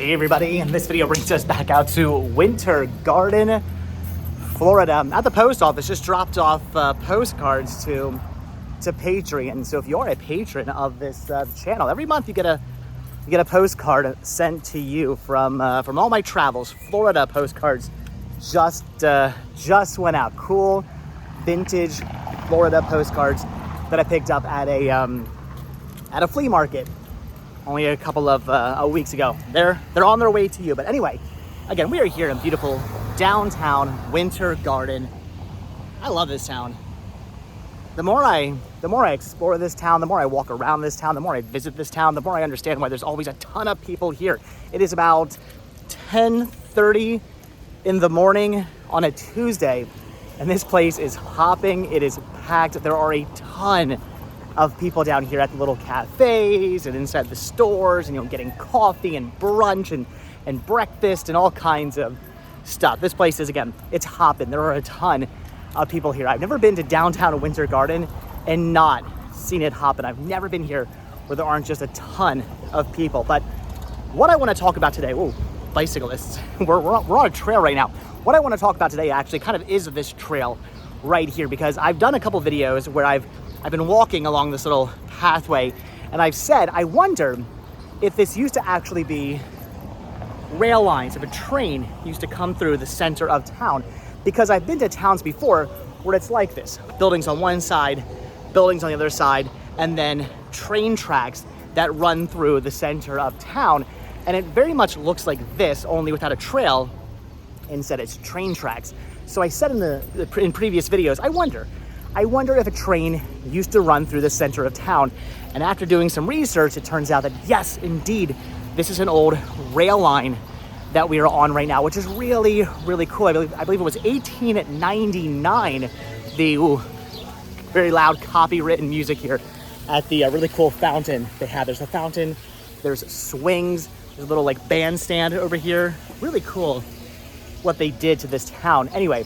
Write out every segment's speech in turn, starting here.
Hey everybody, and this video brings us back out to Winter Garden, Florida. At the post office, just dropped off postcards to Patreon. So if you are a patron of this channel, every month you get a postcard sent to you from all my travels. Florida postcards just went out. Cool vintage Florida postcards that I picked up at a flea market only a couple of weeks ago. They're on their way to you. But anyway, again, we are here in beautiful downtown Winter Garden. I love this town. The more I explore this town, the more I walk around this town, the more I visit this town, the more I understand why there's always a ton of people here. It is about 10:30 in the morning on a Tuesday, and this place is hopping. It is packed. There are a ton of people down here at the little cafes and inside the stores, and getting coffee and brunch and breakfast and all kinds of stuff. This place is, again, it's hopping. There are a ton of people here. I've never been to downtown Winter Garden and not seen it hopping. I've never been here where there aren't just a ton of people. But what I want to talk about today, whoa, bicyclists, we're on a trail right now. What I want to talk about today actually kind of is this trail right here, because I've done a couple videos where I've been walking along this little pathway, and I've said, I wonder if this used to actually be rail lines, if a train used to come through the center of town, because I've been to towns before where it's like this. Buildings on one side, buildings on the other side, and then train tracks that run through the center of town. And it very much looks like this, only without a trail. Instead, it's train tracks. So I said in previous videos, I wonder if a train used to run through the center of town. And after doing some research, it turns out that yes, indeed, this is an old rail line that we are on right now, which is really, really cool. I believe it was 1899. The very loud copywritten music here at the really cool fountain they have. There's a fountain, there's swings, there's a little like bandstand over here. Really cool what they did to this town. Anyway,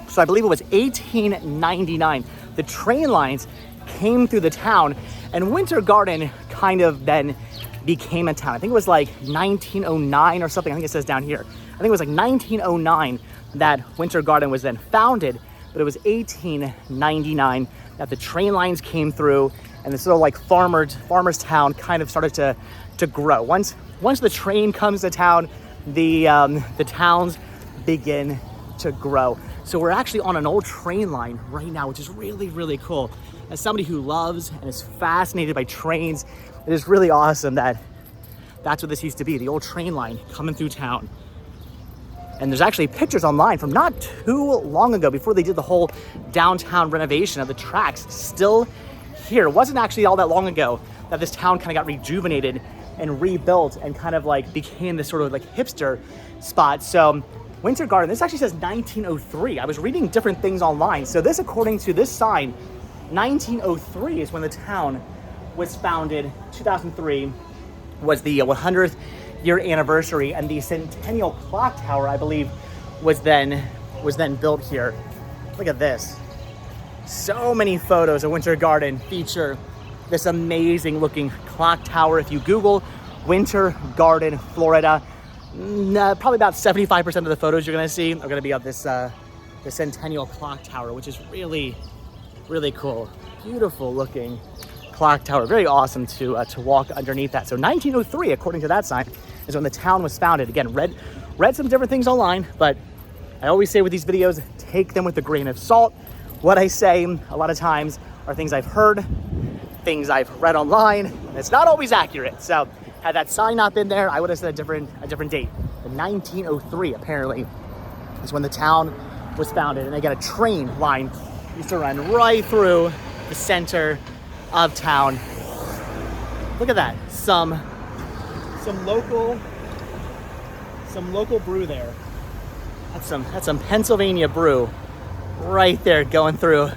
so I believe it was 1899. The train lines came through the town, and Winter Garden kind of then became a town. I think it was like 1909 or something. I think it says down here. I think it was like 1909 that Winter Garden was then founded, but it was 1899 that the train lines came through, and this little like farmer's town kind of started to grow. Once the train comes to town, the towns begin to grow. So we're actually on an old train line right now, which is really, really cool. As somebody who loves and is fascinated by trains, it is really awesome that that's what this used to be, the old train line coming through town. And there's actually pictures online from not too long ago, before they did the whole downtown renovation of the tracks, still here. It wasn't actually all that long ago that this town kind of got rejuvenated and rebuilt and kind of like became this sort of like hipster spot. So Winter Garden, this actually says 1903. I was reading different things online. So this, according to this sign, 1903 is when the town was founded. 2003 was the 100th year anniversary, and the Centennial Clock Tower, I believe, was then built here. Look at this. So many photos of Winter Garden feature this amazing looking clock tower. If you Google Winter Garden, Florida, probably about 75% of the photos you're gonna see are gonna be of this the Centennial Clock Tower, which is really, really cool. Beautiful looking clock tower. Very awesome to walk underneath that. So 1903, according to that sign, is when the town was founded. Again, read some different things online, but I always say with these videos, take them with a grain of salt. What I say a lot of times are things I've heard, things I've read online, and it's not always accurate. So had that sign not been there, I would have said a different date. But 1903 apparently is when the town was founded, and they got a train line used to run right through the center of town. Look at that. Some local brew there. That's some Pennsylvania brew right there going through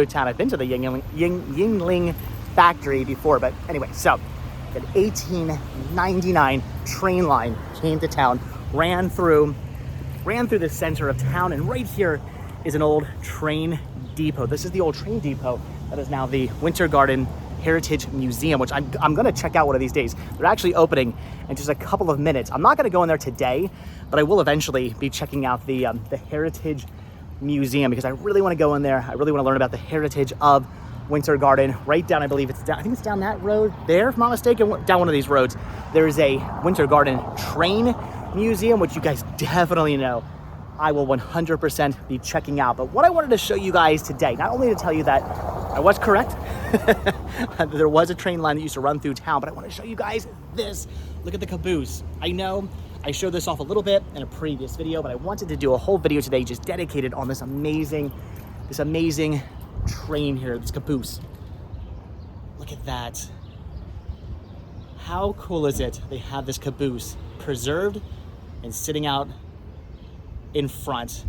town. I've been to the Yingling factory before, but anyway, so an 1899 train line came to town, ran through the center of town, and right here is an old train depot. This is the old train depot that is now the Winter Garden Heritage Museum, which I'm gonna check out one of these days. They're actually opening in just a couple of minutes. I'm not gonna go in there today, but I will eventually be checking out the Heritage Museum because I really wanna go in there. I really wanna learn about the heritage of Winter Garden. Right down, I believe it's down, I think it's down that road there, if I'm not mistaken, down one of these roads. There is a Winter Garden train museum, which you guys definitely know I will 100% be checking out. But what I wanted to show you guys today, not only to tell you that I was correct, there was a train line that used to run through town, but I want to show you guys this. Look at the Caboose. I know I showed this off a little bit in a previous video, but I wanted to do a whole video today just dedicated on this amazing train here, this Caboose. Look at that. How cool is it? They have this Caboose preserved and sitting out in front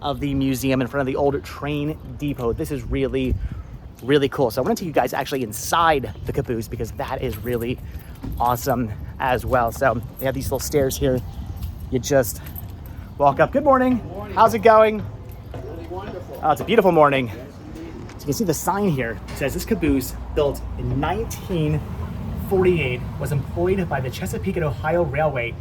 of the museum, in front of the old train depot. This is really, really cool. So I want to take you guys actually inside the Caboose because that is really awesome as well. So they have these little stairs here. You just walk up. Good morning. Good morning. How's it going? Really wonderful. Oh, it's a beautiful morning. So you can see the sign here. It says this Caboose, built in 1948, was employed by the Chesapeake Ohio Railway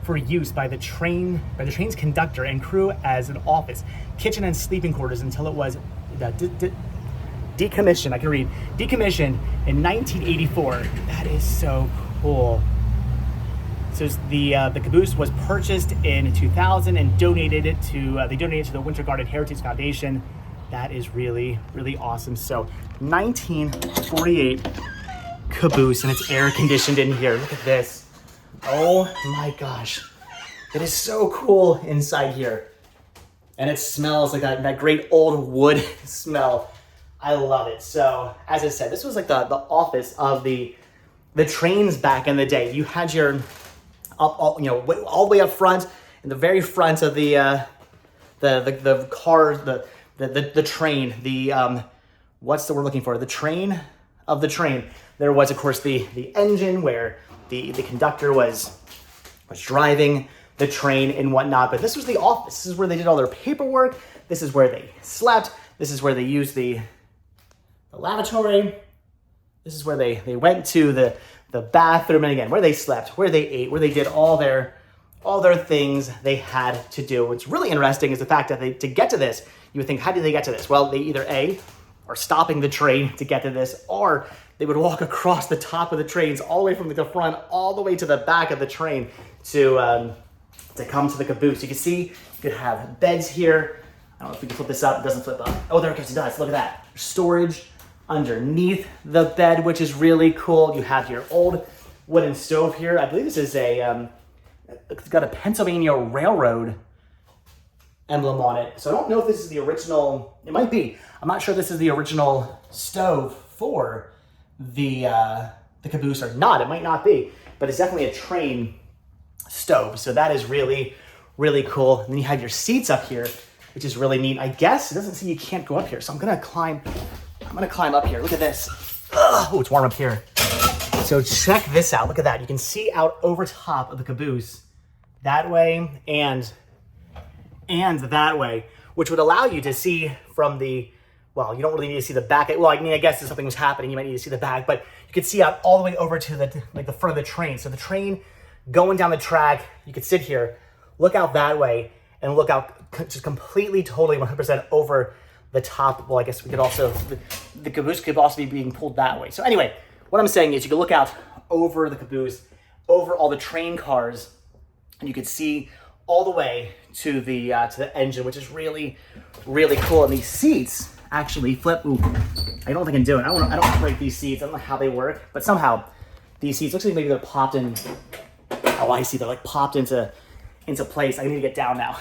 for use by the train's conductor and crew as an office, kitchen, and sleeping quarters until it was decommissioned. I can read. Decommissioned in 1984. That is so cool. So the Caboose was purchased in 2000 and donated it to the Winter Garden Heritage Foundation. That is really, really awesome. So 1948 Caboose, and it's air conditioned in here. Look at this. Oh my gosh, it is so cool inside here. And it smells like that great old wood smell. I love it. So as I said, this was like the office of the trains back in the day. You had your, all the way up front, in the very front of the car, the train, what's the word we're looking for? The train of the train. There was, of course, the engine where the conductor was driving the train and whatnot, but this was the office. This is where they did all their paperwork. This is where they slept. This is where they used the lavatory. This is where they went to the bathroom, and again, where they slept, where they ate, where they did all their things they had to do. What's really interesting is the fact that to get to this, you would think, how did they get to this? Well, they either are stopping the train to get to this, or they would walk across the top of the trains all the way from the front all the way to the back of the train to come to the Caboose. You can see you could have beds here. I don't know if we can flip this up. It doesn't flip up. Oh, there it goes. It does. Look at that. Storage underneath the bed, which is really cool. You have your old wooden stove here. I believe this is it's got a Pennsylvania Railroad emblem on it. So I don't know if this is the original. It might be. I'm not sure this is the original stove for the Caboose or not. It might not be, but it's definitely a train stove. So that is really, really cool. And then you have your seats up here, which is really neat. I guess it doesn't say you can't go up here, so I'm gonna climb up here. Look at this. Oh, it's warm up here. So check this out. Look at that. You can see out over top of the Caboose that way and that way, which would allow you to see from the, well, you don't really need to see the back. Well, I mean, I guess if something was happening, you might need to see the back, but you could see out all the way over to the front of the train. So the train going down the track, you could sit here, look out that way, and look out just completely, totally 100% over the top. Well, I guess we could also, the Caboose could also be being pulled that way. So anyway, what I'm saying is you can look out over the Caboose, over all the train cars, and you could see all the way to the engine, which is really, really cool. And these seats actually flip. Ooh, I don't think I can do it. I don't break these seats. I don't know how they work, but somehow these seats, looks like maybe they're popped in. Oh, I see. They're like popped into place. I need to get down now.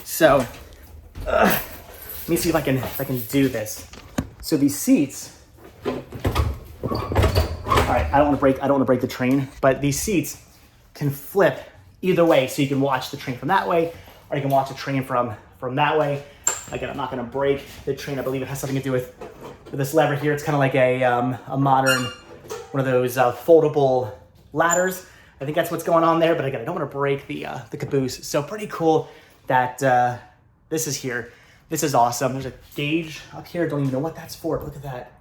So let me see if I can do this. So these seats. All right, I don't want to break the train, but these seats can flip either way, so you can watch the train from that way, or you can watch the train from that way. Again, I'm not going to break the train. I believe it has something to do with this lever here. It's kind of like a modern, one of those foldable ladders. I think that's what's going on there. But again, I don't want to break the Caboose. So pretty cool that this is here. This is awesome. There's a gauge up here. Don't even know what that's for. But look at that.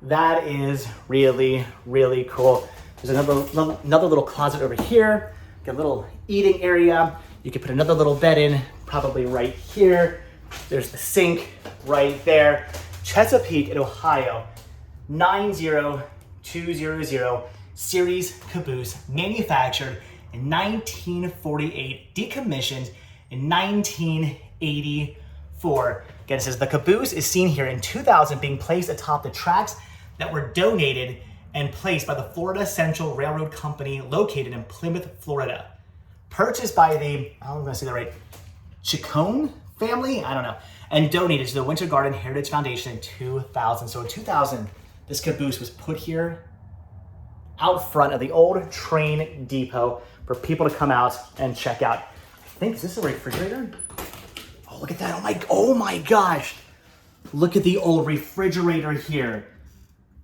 That is really, really cool. There's another little closet over here. Got a little eating area. You could put another little bed in, probably right here. There's the sink right there. Chesapeake in Ohio, 90200, series caboose, manufactured in 1948, decommissioned in 1984. Again, it says the caboose is seen here in 2000 being placed atop the tracks that were donated and placed by the Florida Central Railroad Company located in Plymouth, Florida. Purchased by the, I'm gonna say that right, Chacon family? I don't know. And donated to the Winter Garden Heritage Foundation in 2000. So in 2000, this caboose was put here out front of the old train depot for people to come out and check out. I think, is this a refrigerator? Oh, look at that. Oh my gosh. Look at the old refrigerator here.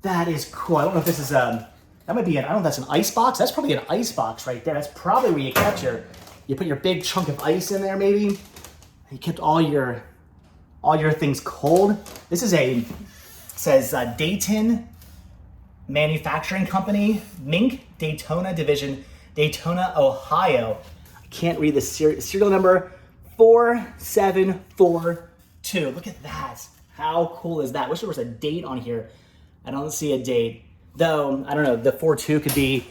That is cool. I don't know if this is, that might be I don't know if that's an ice box. That's probably an ice box right there. That's probably where you kept you put your big chunk of ice in there maybe. You kept all your things cold. This is says Dayton Manufacturing Company, Mink, Daytona Division, Daytona, Ohio. I can't read the serial number, 4742. Look at that. How cool is that? Wish there was a date on here. I don't see a date. Though, I don't know, the 42 could be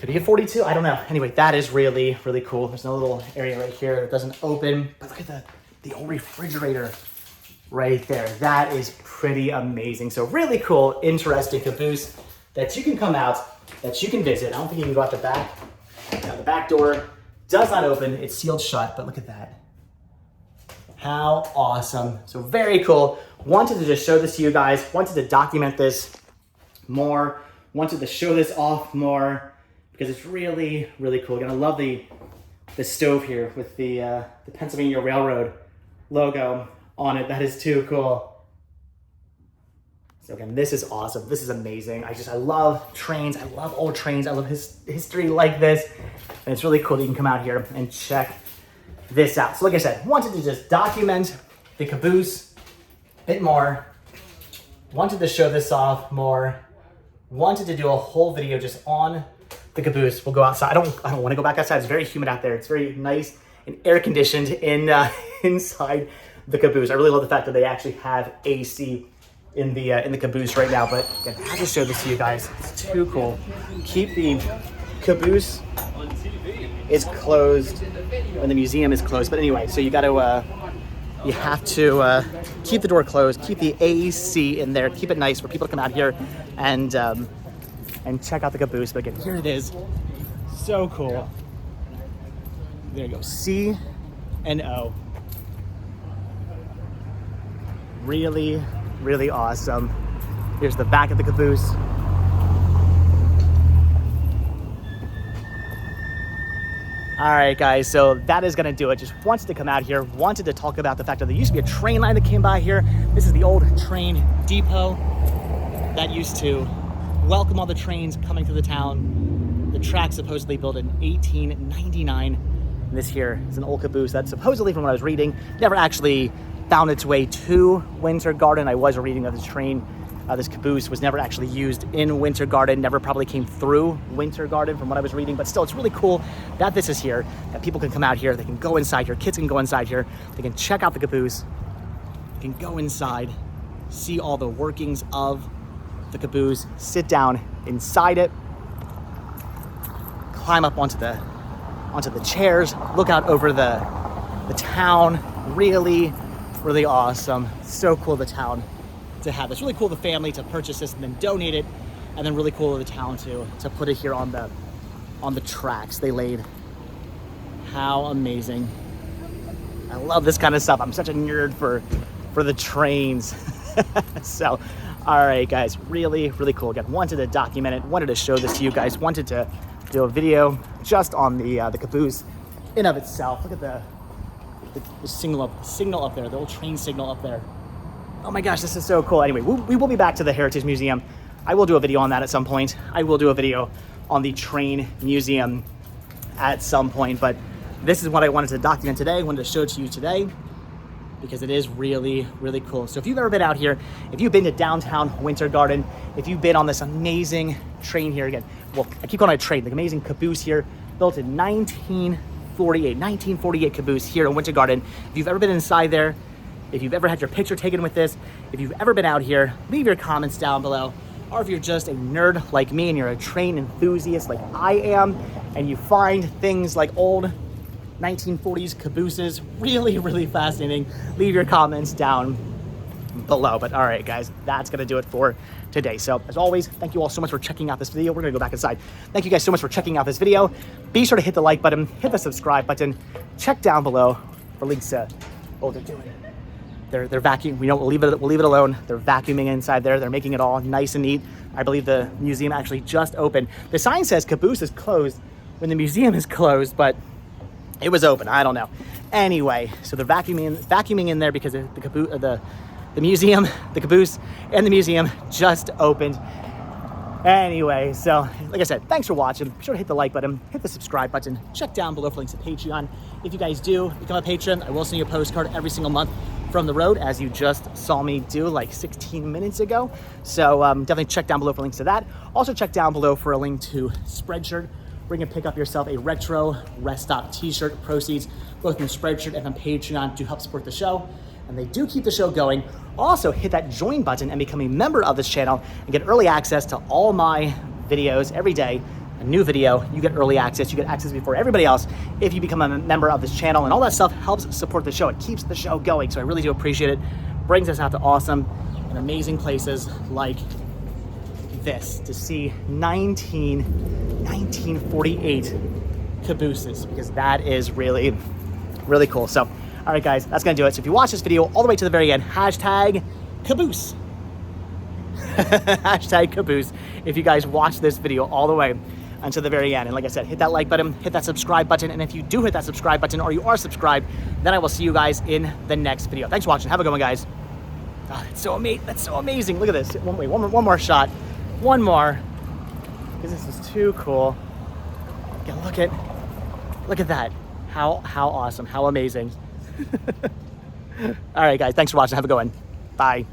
a 42, I don't know. Anyway, that is really, really cool. There's no little area right here that doesn't open, but look at the old refrigerator right there. That is pretty amazing. So really cool, interesting caboose that you can come out, that you can visit. I don't think you can go out the back. Now, the back door does not open, it's sealed shut, but look at that. How awesome. So very cool. Wanted to just show this to you guys, wanted to document this more, wanted to show this off more because it's really, really cool. Again, I love the stove here with the Pennsylvania Railroad logo on it. That is too cool. So again, this is awesome. This is amazing. I love trains. I love old trains. I love history like this. And it's really cool that you can come out here and check this out. So like I said, wanted to just document the caboose a bit more. Wanted to show this off more. Wanted to do a whole video just on the caboose. We'll go outside. I don't want to go back outside. It's very humid out there. It's very nice and air conditioned inside the caboose. I really love the fact that they actually have AC in the caboose right now. But again, I just showed this to you guys. It's too cool. Keep the caboose is closed and the museum is closed. But anyway, so you got to you have to keep the door closed, keep the AC in there, keep it nice for people to come out here and check out the caboose. But again, here it is. So cool. There you go. C and O. Really, really awesome. Here's the back of the caboose. All right, guys, so that is gonna do it. Just wanted to come out here, wanted to talk about the fact that there used to be a train line that came by here. This is the old train depot that used to welcome all the trains coming through the town. The track supposedly built in 1899. And this here is an old caboose that supposedly, from what I was reading, never actually found its way to Winter Garden. I was reading of this train. This caboose was never actually used in Winter Garden, never probably came through Winter Garden from what I was reading, but still, it's really cool that this is here, that people can come out here, they can go inside here, kids can go inside here, they can check out the caboose, they can go inside, see all the workings of the caboose, sit down inside it, climb up onto the chairs, look out over the town. Really, really awesome. So cool, the town to have this. Really cool the family to purchase this and then donate it, and then really cool of the town to put it here on the tracks they laid. How amazing. I love this kind of stuff. I'm such a nerd for the trains. So all right, guys, really, really cool. Again, wanted to document it, wanted to show this to you guys, wanted to do a video just on the caboose in of itself. Look at the signal up there, the old train signal up there. Oh my gosh, this is so cool. Anyway, we will be back to the Heritage Museum. I will do a video on that at some point. I will do a video on the train museum at some point, but this is what I wanted to document today. I wanted to show it to you today because it is really, really cool. So if you've ever been out here, if you've been to downtown Winter Garden, if you've been on this amazing train here again, well, I keep calling it a train, the amazing Caboose here, built in 1948 Caboose here in Winter Garden. If you've ever been inside there, if you've ever had your picture taken with this, if you've ever been out here, leave your comments down below. Or if you're just a nerd like me and you're a train enthusiast like I am, and you find things like old 1940s cabooses really, really fascinating, leave your comments down below. But all right, guys, that's gonna do it for today. So as always, thank you all so much for checking out this video. We're gonna go back inside. Thank you guys so much for checking out this video. Be sure to hit the like button, hit the subscribe button, check down below for links to what they're doing. They're vacuuming. We'll leave it alone. They're vacuuming inside there. They're making it all nice and neat. I believe the museum actually just opened. The sign says Caboose is closed when the museum is closed, but it was open. I don't know. Anyway, so they're vacuuming in there because the museum, the Caboose, and the museum just opened. Anyway, so like I said, thanks for watching. Be sure to hit the like button, hit the subscribe button, check down below for links to Patreon. If you guys do become a patron, I will send you a postcard every single month from the road, as you just saw me do like 16 minutes ago. So definitely check down below for links to that. Also check down below for a link to Spreadshirt, where you can pick up yourself a retro Rest Stop t-shirt. Proceeds both from Spreadshirt and from Patreon to help support the show, and they do keep the show going. Also hit that join button and become a member of this channel and get early access to all my videos every day. A new video, you get early access, you get access before everybody else if you become a member of this channel, and all that stuff helps support the show. It keeps the show going, so I really do appreciate it. Brings us out to awesome and amazing places like this to see 1948 cabooses, because that is really, really cool. So, all right, guys, that's gonna do it. So if you watch this video all the way to the very end, hashtag Caboose. Hashtag Caboose if you guys watch this video all the way until the very end. And like I said, hit that like button, hit that subscribe button, and if you do hit that subscribe button, or you are subscribed, then I will see you guys in the next video. Thanks for watching. Have a good one, guys. Oh, that's so amazing. Look at this. One more shot. One more, because this is too cool. Yeah, look at that. How awesome, how amazing. All right, guys, thanks for watching. Have a good one. Bye.